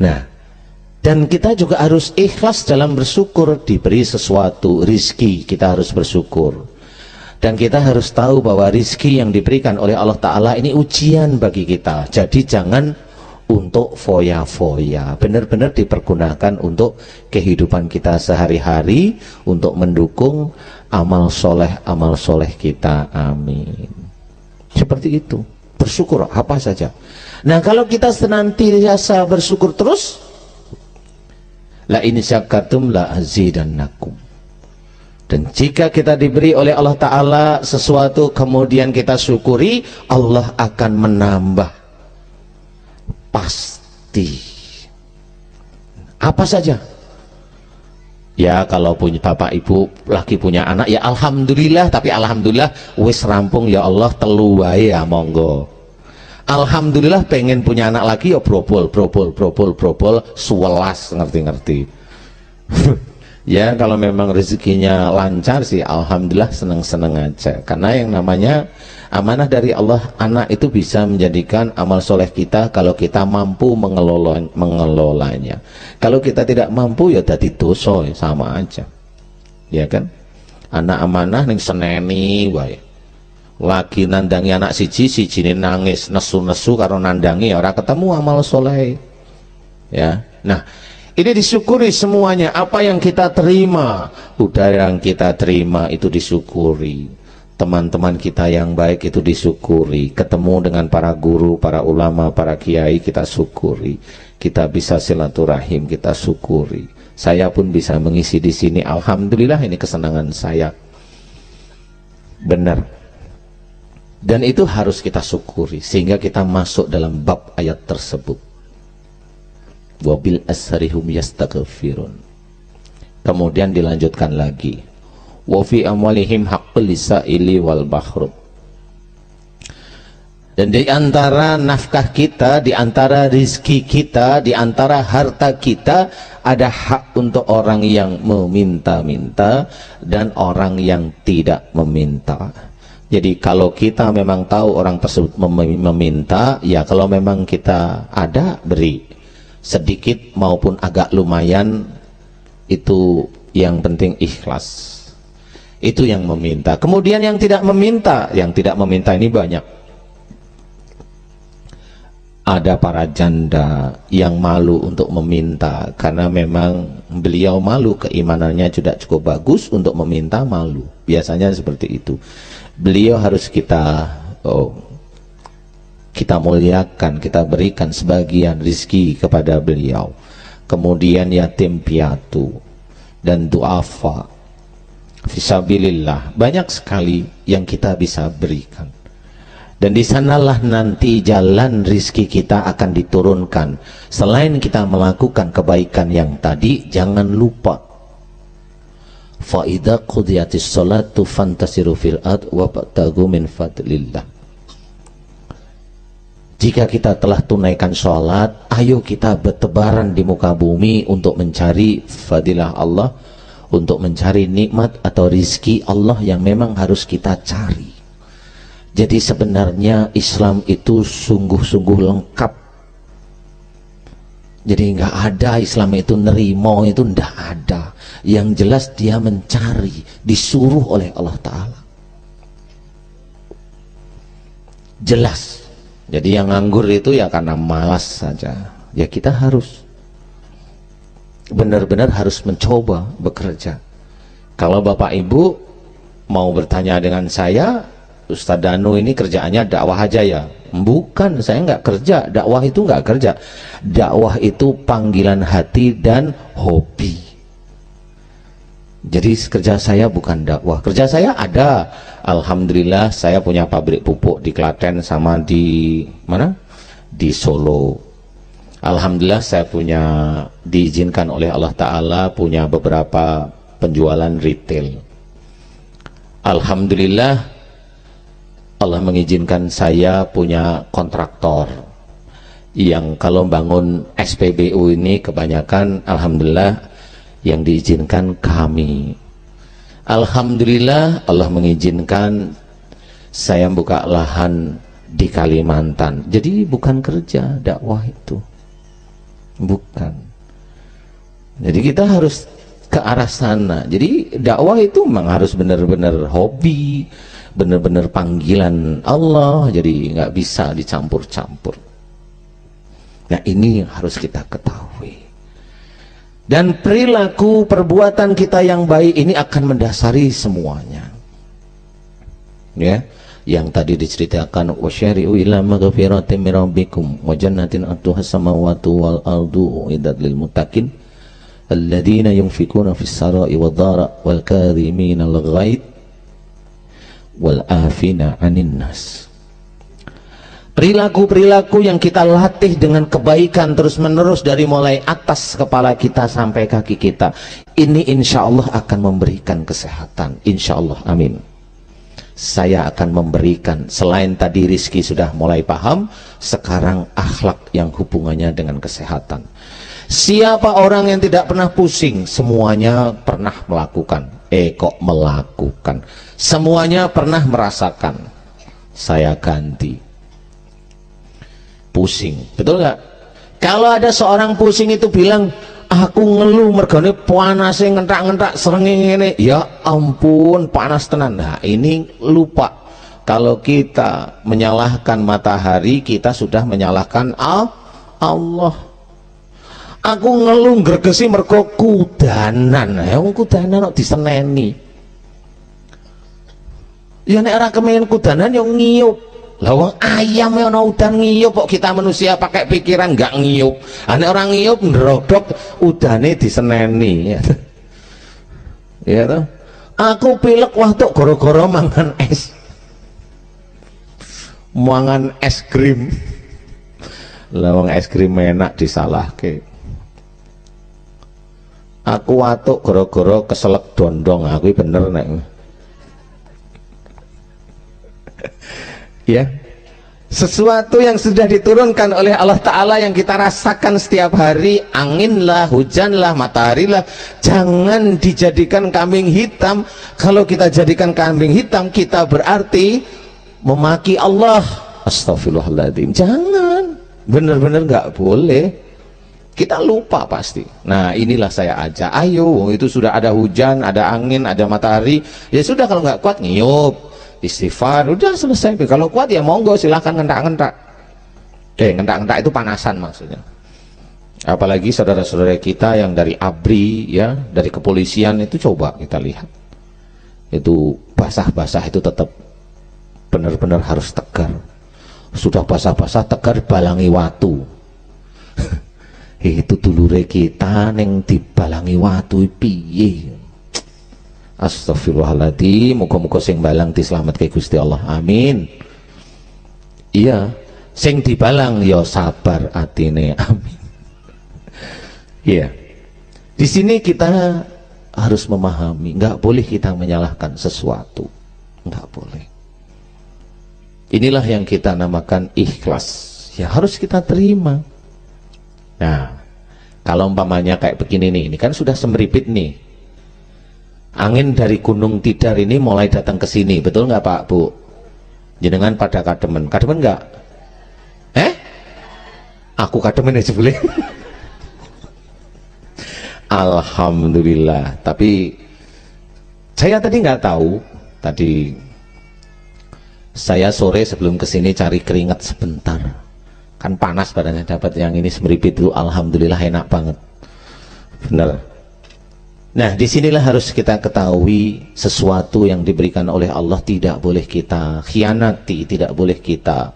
Nah, dan kita juga harus ikhlas dalam bersyukur. Diberi sesuatu, rizki, kita harus bersyukur. Dan kita harus tahu bahwa rizki yang diberikan oleh Allah Ta'ala ini ujian bagi kita. Jadi jangan untuk foya-foya, benar-benar dipergunakan untuk kehidupan kita sehari-hari, untuk mendukung amal soleh kita. Amin. Seperti itu, bersyukur apa saja. Nah, kalau kita senantiasa bersyukur terus, la in syakartum la azidannakum. Dan jika kita diberi oleh Allah Ta'ala sesuatu kemudian kita syukuri, Allah akan menambah. Pasti. Apa saja? Ya, kalau punya bapak ibu lagi punya anak, ya alhamdulillah. Tapi alhamdulillah wis rampung ya Allah, telu wae ya monggo. Alhamdulillah pengen punya anak lagi ya brobol 11 ngerti-ngerti. Ya, kalau memang rezekinya lancar sih alhamdulillah, seneng-seneng aja. Karena yang namanya amanah dari Allah, anak itu bisa menjadikan amal soleh kita kalau kita mampu mengelolanya. Kalau kita tidak mampu ya dadi dosa, ya sama aja. Ya kan? Anak amanah ning seneni wae. Lagi nandangi anak siji ini nangis nesu-nesu karo nandangi, ya ora ketemu amal soleh. Ya. Nah, ini disyukuri semuanya. Apa yang kita terima, udara yang kita terima itu disyukuri. Teman-teman kita yang baik itu disyukuri. Ketemu dengan para guru, para ulama, para kiai, kita syukuri. Kita bisa silaturahim, kita syukuri. Saya pun bisa mengisi di sini. Alhamdulillah, ini kesenangan saya. Benar. Dan itu harus kita syukuri sehingga kita masuk dalam bab ayat tersebut. Wabil asharihum yastaghfirun. Kemudian dilanjutkan lagi, wa fi amwalihim haqqul lisaili wal mahrum. Dan di antara nafkah kita, di antara rizki kita, di antara harta kita, ada hak untuk orang yang meminta-minta dan orang yang tidak meminta. Jadi kalau kita memang tahu orang tersebut meminta, ya kalau memang kita ada, beri. Sedikit maupun agak lumayan, itu yang penting ikhlas. Itu yang meminta. Kemudian yang tidak meminta ini banyak. Ada para janda yang malu untuk meminta karena memang beliau malu, keimanannya tidak cukup bagus untuk meminta, malu. Biasanya seperti itu. Beliau harus kita muliakan, kita berikan sebagian rizki kepada beliau. Kemudian yatim piatu dan duafa fisabilillah, banyak sekali yang kita bisa berikan. Dan di sanalah nanti jalan rizki kita akan diturunkan. Selain kita melakukan kebaikan yang tadi, jangan lupa fa idza qudiyatis sholatu fantasiru fil ard wabtaghu min fadlillah. Jika kita telah tunaikan sholat, ayo kita bertebaran di muka bumi untuk mencari fadilah Allah, untuk mencari nikmat atau rizki Allah yang memang harus kita cari. Jadi sebenarnya Islam itu sungguh-sungguh lengkap. Jadi nggak ada Islam itu nerimo, itu nggak ada. Yang jelas dia mencari, disuruh oleh Allah Ta'ala. Jelas. Jadi yang nganggur itu ya karena malas saja. Ya kita harus benar-benar harus mencoba bekerja. Kalau Bapak Ibu mau bertanya dengan saya, Ustadz Danu ini kerjaannya dakwah aja ya? Bukan, saya nggak kerja. Dakwah itu nggak kerja. Dakwah itu panggilan hati dan hobi. Jadi kerja saya bukan dakwah. Kerja saya ada. Alhamdulillah saya punya pabrik pupuk di Klaten sama di mana? Di Solo. Alhamdulillah saya punya, diizinkan oleh Allah Ta'ala, punya beberapa penjualan retail. Alhamdulillah Allah mengizinkan saya punya kontraktor yang kalau bangun SPBU ini kebanyakan alhamdulillah yang diizinkan kami. Alhamdulillah Allah mengizinkan saya buka lahan di Kalimantan. Jadi bukan kerja dakwah itu. Bukan. Jadi kita harus ke arah sana. Jadi dakwah itu memang harus benar-benar hobi, benar-benar panggilan Allah, jadi nggak bisa dicampur-campur. Nah, ini yang harus kita ketahui. Dan perilaku perbuatan kita yang baik ini akan mendasari semuanya. Ya, yang tadi diceritakan wasyari'u ila maghfiratin min rabbikum wa jannatin arduha samawati wal ardu uiddat lil muttaqin alladzina yunfikuna fis sarai wad dhara wal kadhimina al ghaid wal afina 'anil nas. Perilaku-perilaku yang kita latih dengan kebaikan terus-menerus dari mulai atas kepala kita sampai kaki kita, ini insya Allah akan memberikan kesehatan, insya Allah, amin. Saya akan memberikan, selain tadi rizki sudah mulai paham, sekarang akhlak yang hubungannya dengan kesehatan. Siapa orang yang tidak pernah pusing? Semuanya pernah melakukan. Kok melakukan? Semuanya pernah merasakan. Saya ganti. Pusing, betul nggak? Kalau ada seorang pusing itu bilang, aku ngeluh mergane panasnya ngentak-ngentak srengenge ini, ya ampun panas tenan. Nah, ini lupa kalau kita menyalahkan matahari, kita sudah menyalahkan Allah. Aku ngeluh gregesi mergo kudanan, ya kudanan kok diseneni. Ya nek ora kemen kudanan ya ngiyup. Lawang ayam yang udan ngiyup, kok kita manusia pakai pikiran nggak ngiyup. Ane orang ngiyup ngerodok udane diseneni. Ya toh. Aku pilek waktu goro-goro mangan es. Mangan es krim. Lawang es krim enak disalahke. Aku watuk goro-goro keselek dondong. Aku bener nek. Ya, sesuatu yang sudah diturunkan oleh Allah Ta'ala yang kita rasakan setiap hari, angin lah, hujan lah, matahari lah, jangan dijadikan kambing hitam. Kalau kita jadikan kambing hitam, kita berarti memaki Allah. Astagfirullahaladzim, jangan, bener-bener nggak boleh. Kita lupa pasti. Nah, inilah saya ajak, ayo, itu sudah ada hujan, ada angin, ada matahari, ya sudah, kalau nggak kuat ngiyup, istighfar, udah selesai. Kalau kuat ya monggo, silahkan ngentak-ngentak. Ngentak-ngentak itu panasan maksudnya. Apalagi saudara-saudara kita yang dari ABRI, ya, dari kepolisian itu, coba kita lihat. Itu basah-basah itu tetap benar-benar harus tegar. Sudah basah-basah tegar balangi watu. Itu dulure kita neng dibalangi watu piye. Astagfirullahaladzim, muka-muka sing balang diselamatkan Gusti Allah, amin. Iya, sing dibalang ya sabar atine, amin. Iya, di sini kita harus memahami, nggak boleh kita menyalahkan sesuatu, nggak boleh. Inilah yang kita namakan ikhlas, ya harus kita terima. Nah, kalau umpamanya kayak begini nih, ini kan sudah semeripit nih. Angin dari Gunung Tidar ini mulai datang ke sini, betul nggak Pak Bu? Jenengan pada kademen nggak? Aku kademen aja boleh. Alhamdulillah. Tapi saya tadi nggak tahu. Tadi saya sore sebelum kesini cari keringat sebentar. Kan panas badannya, dapat yang ini semeripit dulu. Alhamdulillah enak banget. Bener. Nah, disinilah harus kita ketahui sesuatu yang diberikan oleh Allah tidak boleh kita khianati, tidak boleh kita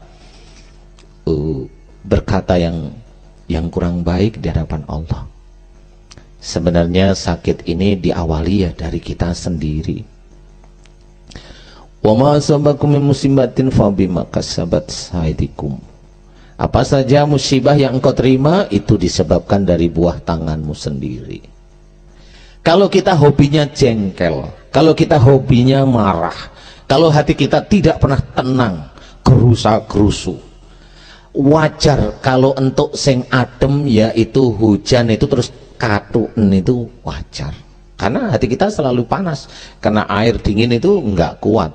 berkata yang kurang baik di hadapan Allah. Sebenarnya sakit ini diawali ya dari kita sendiri. Wa ma asabakum min musibatin fa bima kasabat aydikum. Apa saja musibah yang engkau terima itu disebabkan dari buah tanganmu sendiri. Kalau kita hobinya jengkel, kalau kita hobinya marah, kalau hati kita tidak pernah tenang, gerusa-gerusu, wajar kalau untuk sing adem yaitu hujan itu terus katun itu wajar. Karena hati kita selalu panas, karena air dingin itu enggak kuat.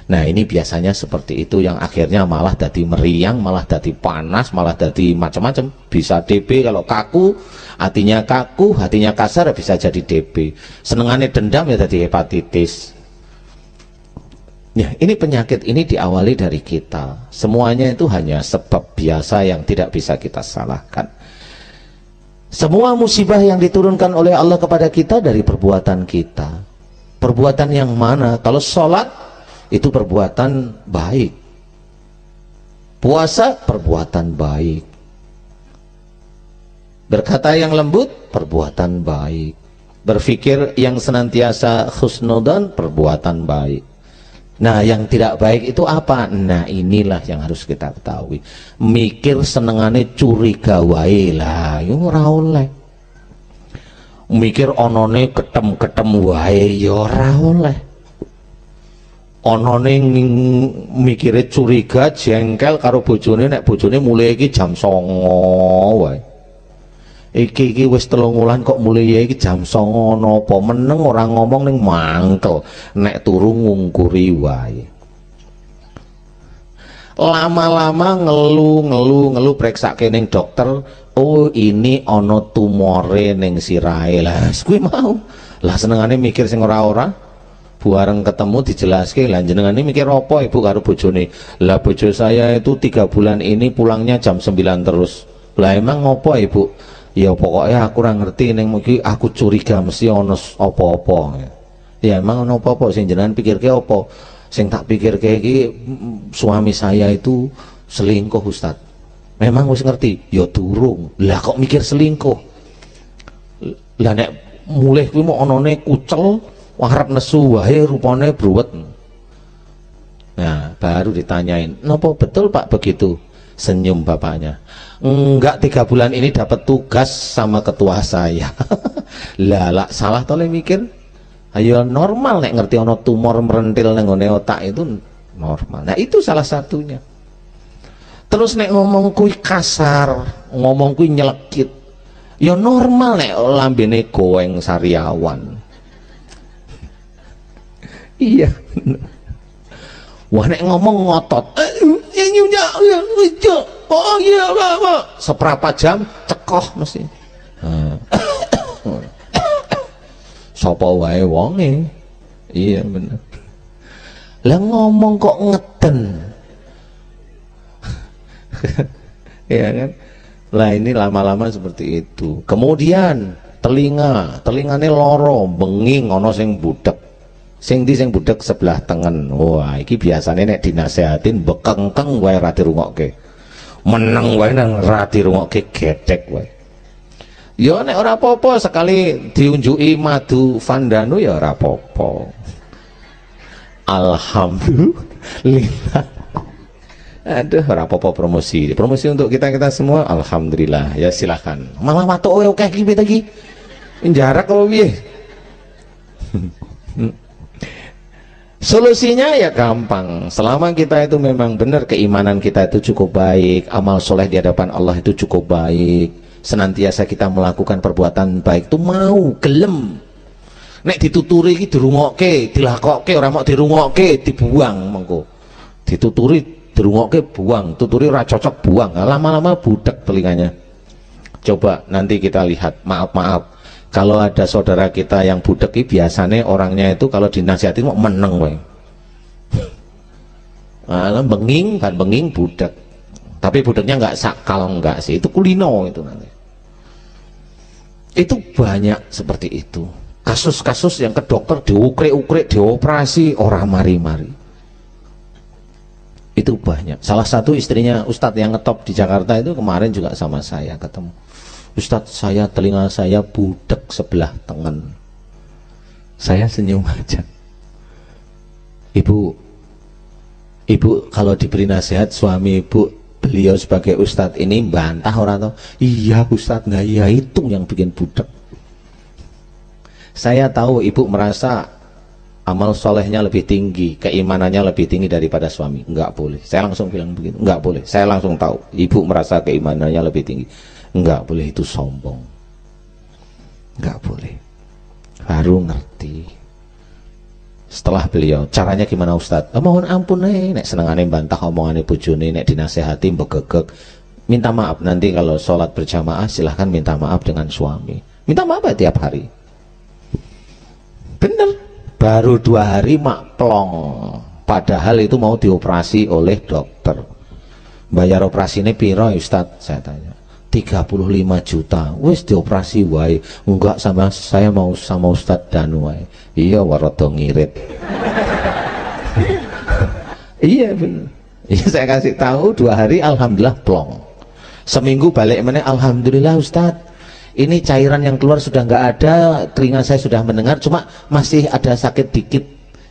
Nah ini biasanya seperti itu yang akhirnya malah jadi meriang, malah jadi panas, malah jadi macam-macam. Bisa DB kalau kaku, hatinya kasar bisa jadi DB. Senengannya dendam ya jadi hepatitis. Ya, ini penyakit ini diawali dari kita. Semuanya itu hanya sebab biasa yang tidak bisa kita salahkan. Semua musibah yang diturunkan oleh Allah kepada kita dari perbuatan kita. Perbuatan yang mana? Kalau sholat itu perbuatan baik, puasa perbuatan baik, berkata yang lembut perbuatan baik, berpikir yang senantiasa husnudzon perbuatan baik. Nah yang tidak baik itu apa? Nah inilah yang harus kita ketahui. Mikir senengane curiga wae lah yo ora oleh, mikir onone ketem-ketem wae yo ora oleh, onone mikire curiga jengkel karo bojone nek bojone mulai iki jam 09.00 wae. Iki wis 3 wulan kok mulai iki jam 09.00 napa meneng ora ngomong ning mangkel nek turu ngungkuri wae. Lama-lama ngeluh preksake ning dokter, oh ini ana tumore ning sirahe. Lah kuwi mau. Lah senengane mikir sing ora-ora. Bareng ketemu dijelaske, lah jenengane mikir apa ibu karo bojone? Lah bojo saya itu 3 bulan ini pulangnya jam 9 terus. Lah emang ngopo ibu? Ya pokoknya aku ora ngerti ning iki aku curiga mesti ana apa-apa. Ya emang ana apa-apa sing jenengan pikirke apa? Sing tak pikirke iki suami saya itu selingkuh Ustaz. Memang wis ngerti? Ya durung. Lah kok mikir selingkuh? Lah nek mulih kuwi mau anane kucel warap nesu wae rupane bruwet. Nah baru ditanyain, napa betul Pak begitu? Senyum bapaknya. Enggak, 3 bulan ini dapat tugas sama ketua saya. Lah salah tole mikir. Ayo normal nek ngerti ono tumor merentil nang ngone otak itu normal. Nah itu salah satunya. Terus nek ngomong kuwi kasar, ngomong kuwi nyelekit, ya normal nek lambene goeng sariawan. Iya. Wah nek ngomong ngotot, oh iya Pak, seberapa jam cekoh mesti. Sapa wae wonge. Iya bener. Lah ngomong kok ngeden. Ya kan? Lah ini lama-lama seperti itu. Kemudian telingane loro, benging ana sing budek. Sing budek sebelah tengen. Wah, iki biasane nek dinasehatin bekengkeng wae ra dirungokke. Meneng wae nang ra dirungokke gedek wae. Ya nek ora apa-apa sekali diunjuki madu vandanu ya ora apa-apa. Alhamdulillah. Aduh ora apa-apa promosi untuk kita semua. Alhamdulillah ya silakan. Malah matuk oke iki piye iki? Jarak kok piye? Solusinya ya gampang, selama kita itu memang benar keimanan kita itu cukup baik, amal soleh di hadapan Allah itu cukup baik, senantiasa kita melakukan perbuatan baik itu mau gelem. Nek dituturi iki dirungokke, dilakokke, ora mau dirungokke dibuang mengko. Dituturi dirungokke buang, tuturi ora cocok buang. Lama-lama budek telinganya. Coba nanti kita lihat, maaf. Kalau ada saudara kita yang budek, biasanya orangnya itu kalau dinasihatin mau meneng wae. Benging kan benging budek. Tapi budeknya nggak sakal enggak sih, itu kulino itu nanti. Itu banyak seperti itu. Kasus-kasus yang ke dokter diukrik-ukrik, dioperasi orang mari-mari. Itu banyak. Salah satu istrinya Ustadz yang ngetop di Jakarta itu kemarin juga sama saya ketemu. Ustadz, telinga saya budek sebelah tengen. Saya senyum aja. Ibu kalau diberi nasihat suami ibu, beliau sebagai Ustadz ini bantah orang tahu. Iya Ustadz, nah iya itu yang bikin budek. Saya tahu ibu merasa amal solehnya lebih tinggi, keimanannya lebih tinggi daripada suami. Enggak boleh. Saya langsung bilang begitu. Enggak boleh. Saya langsung tahu ibu merasa keimanannya lebih tinggi. Enggak boleh, itu sombong. Enggak boleh. Baru ngerti. Setelah beliau, caranya gimana Ustadz? Mohon ampun nek senengane bantah omongane bojone, nek dinasehati begegek. Minta maaf, nanti kalau sholat berjamaah silahkan minta maaf dengan suami. Minta maaf ya tiap hari. Bener, baru 2 hari mak plong. Padahal itu mau dioperasi oleh dokter. Bayar operasi ini piro Ustadz? Saya tanya. 35 juta. Wis dioperasi wae. Enggak, sama saya mau sama Ustadz Danu wae. Iya warodo ngirit. Iya bener. Iya saya kasih tahu 2 hari alhamdulillah plong. Seminggu balik mana alhamdulillah Ustadz. Ini cairan yang keluar sudah nggak ada, telinga saya sudah mendengar, cuma masih ada sakit dikit.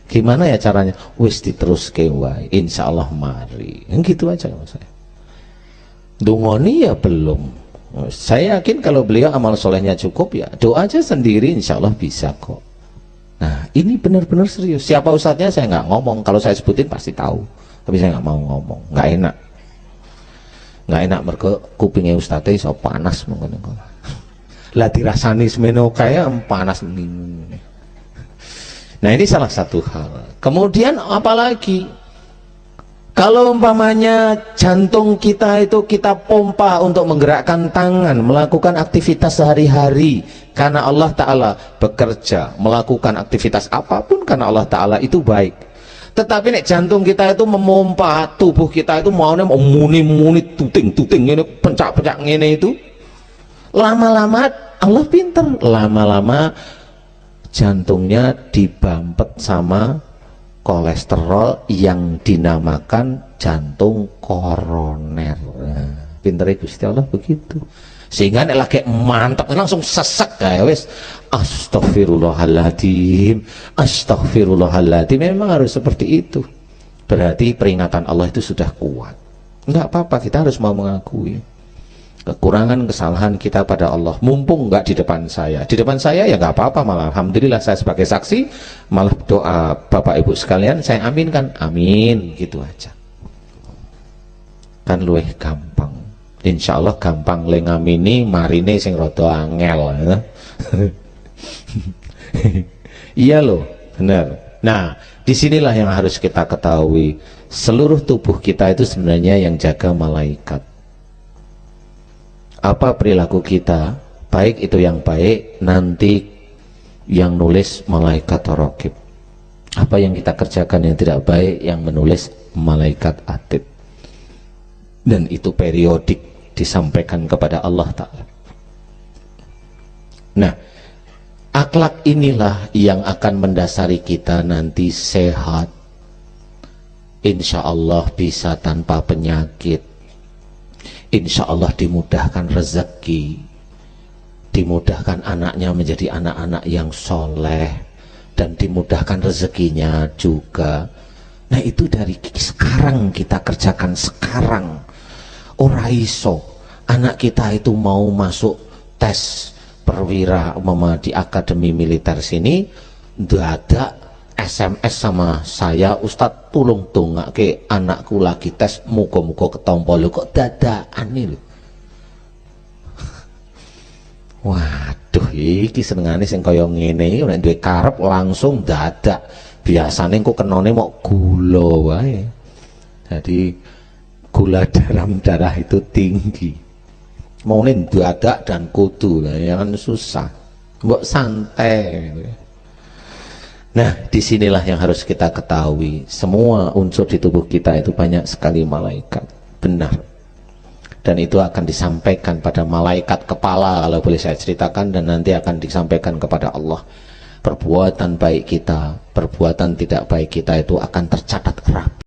Gimana ya caranya? Wis diteruske wae. Insyaallah mari. Gitu aja sama saya. Dungoni ya belum. Saya yakin kalau beliau amal solehnya cukup ya doa aja sendiri insya Allah bisa kok. Nah ini benar-benar serius. Siapa ustadznya saya nggak ngomong. Kalau saya sebutin pasti tahu. Tapi saya nggak mau ngomong. Nggak enak. Nggak enak mereka kupingnya ustadznya so panas mungkin. Lah dirasani semeno kayak panas. Nah ini salah satu hal. Kemudian apalagi? Kalau umpamanya jantung kita itu kita pompa untuk menggerakkan tangan, melakukan aktivitas sehari-hari karena Allah Ta'ala, bekerja, melakukan aktivitas apapun karena Allah Ta'ala itu baik. Tetapi nek jantung kita itu memompa tubuh kita itu maunya muni-muni tuting-tuting ini pencak-pencak ini itu, lama-lama Allah pinter, lama-lama jantungnya dibampet sama kolesterol yang dinamakan jantung koroner. Nah, pintere Gusti Allah begitu. Sehingga nek lagi mantap langsung sesek kayak wis astagfirullahaladzim, astagfirullahaladzim. Memang harus seperti itu. Berarti peringatan Allah itu sudah kuat. Enggak apa-apa, kita harus mau mengakui kekurangan kesalahan kita pada Allah. Mumpung enggak di depan saya, di depan saya ya enggak apa-apa, malah alhamdulillah saya sebagai saksi, malah doa Bapak Ibu sekalian saya aminkan, amin, gitu aja. Kan luwih gampang. Insya Allah gampang le ngamini marine sing rada angel ya. Iya loh, benar. Nah disinilah yang harus kita ketahui, seluruh tubuh kita itu sebenarnya yang jaga malaikat. Apa perilaku kita baik itu yang baik, nanti yang nulis malaikat raqib. Apa yang kita kerjakan yang tidak baik, yang menulis malaikat atid. Dan itu periodik disampaikan kepada Allah Ta'ala. Nah akhlak inilah yang akan mendasari kita nanti sehat, insya Allah bisa tanpa penyakit, insya Allah dimudahkan rezeki, dimudahkan anaknya menjadi anak-anak yang soleh, dan dimudahkan rezekinya juga. Nah itu dari sekarang kita kerjakan sekarang. Ora iso anak kita itu mau masuk tes perwira di akademi militer sini, dadak SMS sama saya, Ustadz tolong dongake anakku lagi tes, muga-muga ketompo. Lho kok dadakan nih lho. Waduh iki senengane sing kaya ngene iki nek duwe karep langsung dadak. Biasane kok kenone mau gula wae. Jadi gula dalam darah itu tinggi. Maunya dadak dan kudu lah, ya kan susah. Mbok santai. Nah, disinilah yang harus kita ketahui. Semua unsur di tubuh kita itu banyak sekali malaikat. Benar. Dan itu akan disampaikan pada malaikat kepala, kalau boleh saya ceritakan, dan nanti akan disampaikan kepada Allah. Perbuatan baik kita, perbuatan tidak baik kita itu akan tercatat erat.